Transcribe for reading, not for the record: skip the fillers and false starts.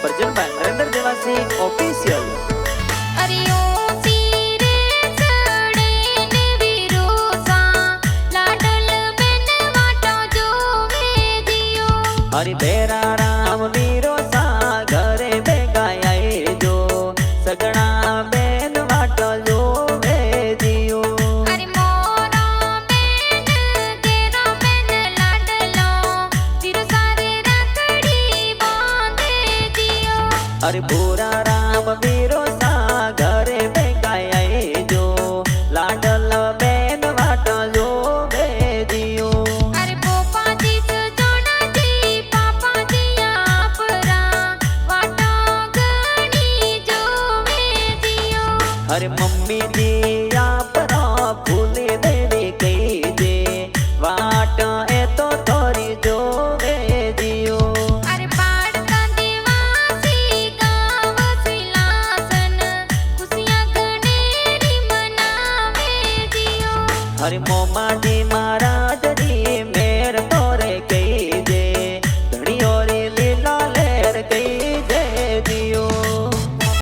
Present by Narendra Dewasi official. अरे ओ सीरे चढ़े ने विरोसा लाडल बेन वाटो जो वे दियो। अरे तेरा राम विरोसा घरे बेगा आए जो सगना बेन वाटो जो वे दियो। अरे मोरा बेन तेरा बेन लाडलो विरोसा रे रखड़ी बांधे दियो। अरे पूरा राम विरोसा घरे बेगा आए जो लाडल बेन वाटो जो वे दियो। अरे पोपा जी जोना जी पापा जी आपरा वाटा गणी जो वे दियो। अरे मम्मी जी आपरा फूले देवी कही जे वाट ए तो तोरी जो वे दियो। अरे पाड़का देवासी गाव सिलासन खुशियां गणेरी मनावे दियो। अरे मोमा जी महाराज जी